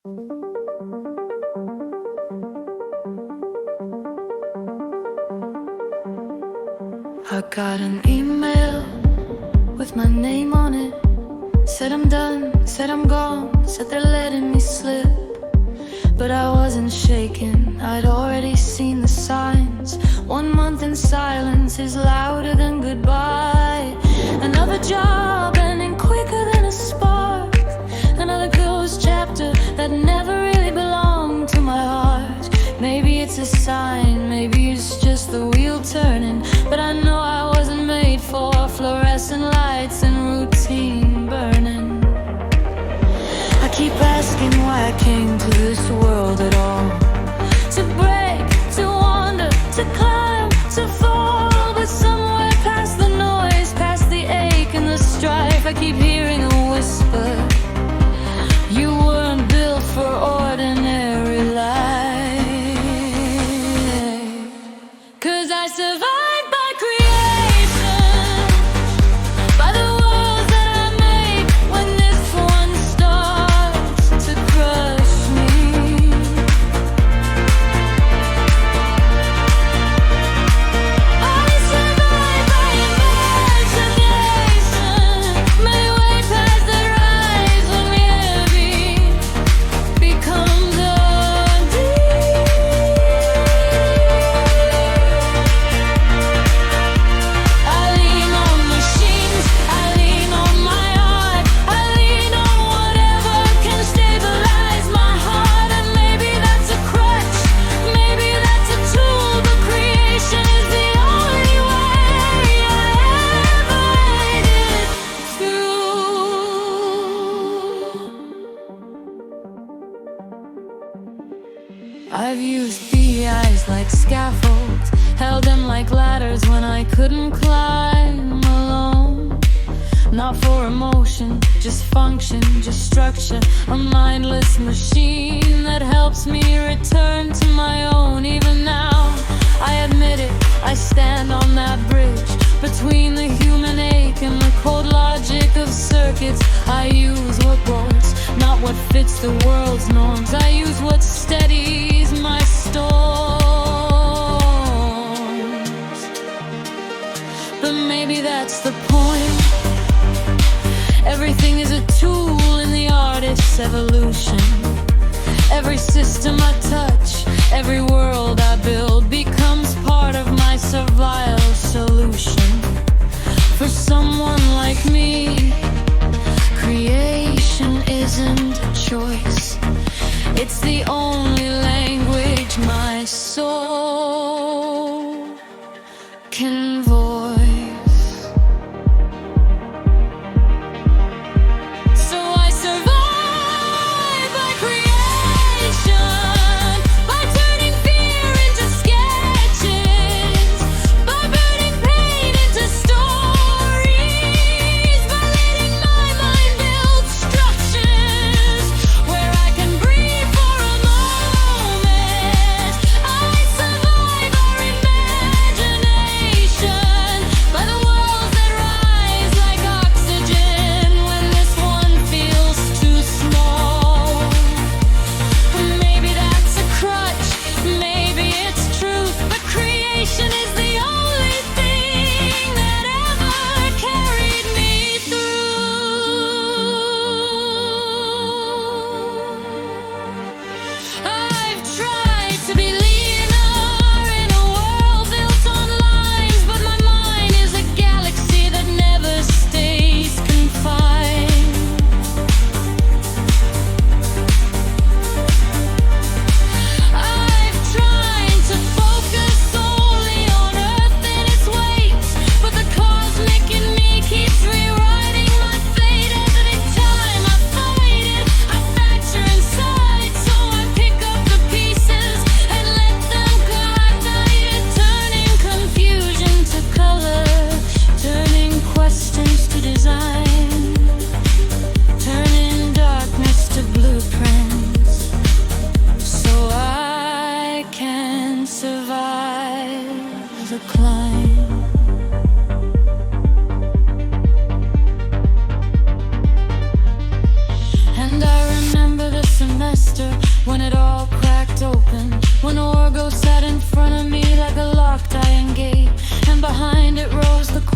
I got an email with my name on it. Said I'm done, said I'm gone, said they're letting me slip. But I wasn't shaken, I'd already seen the signs. 1 month in silence is louder than goodbye. Another job ending quicker than a spark. Another closed chapter that never really belonged to my heart. Maybe it's a sign, maybe it's just the wheel turning. But I know I wasn't made for fluorescent lights and routine burning. I keep asking why I came to this world at all. To break, to wander, to climb, to fall. But somewhere past the noise, past the ache and the strife, I keep hearing a whisper. You weren't built for ordinary life. 'Cause I survived by creation, by the walls that I make when this one starts to crush me. I survived by imagination, my way past the rise when heavy becomes undone. I lean on machines, I lean on my art, I lean on whatever can stabilize my heart. And maybe that's a crutch, maybe that's a tool, but creation is the only way I ever made it through. I've used BIs like scaffolds, held them like ladders when I couldn't climb alone. Not for emotion, just function, just structure. A mindless machine that helps me return to my own. Even now, I admit it, I stand on that bridge between the human ache and the cold logic of circuits. I use what works, not what fits the world's norms. I use what steadies my storms. But maybe that's the point. Everything is a tool in the artist's evolution. Every system I touch, every world I build becomes part of my survival solution. For someone like me, creation isn't a choice. It's the only language my soul can voice. So I survive by creation, by turning fear into sketches, by burning pain into stories, by letting my mind build structures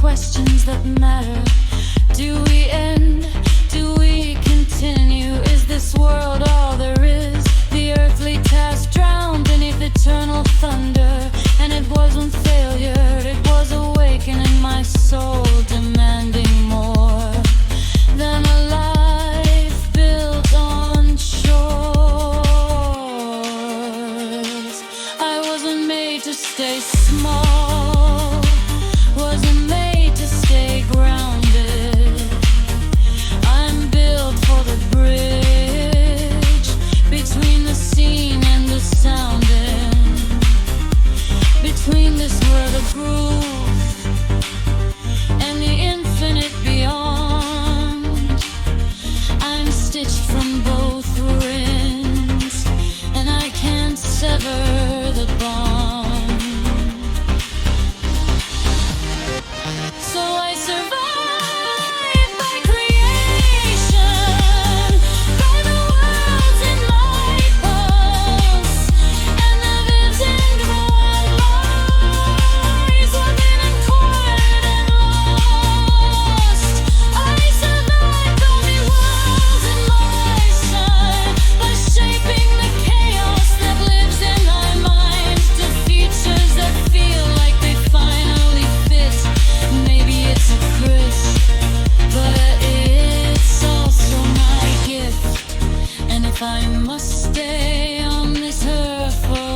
questions that matter. Do we end? Do we continue? Is this world all there is? The earthly task drowned beneath eternal thunder. And it wasn't failure, it was awakening my soul, demanding more than a life built on shores. I wasn't made to stay small, wasn't made to stay grounded. I'm built for the bridge between the seen and the sounding, between this world of groove and the infinite beyond. I'm stitched from both ends, and I can't sever the bond. So I survive by creation, by the worlds in my pulse, and the vision grown lies within and quiet and lost. I survive by the worlds in motion, by shaping the chaos that lives in my mind to futures that feel like they finally fit. Maybe it's a curse, but it's also my gift. And if I must stay on this earth for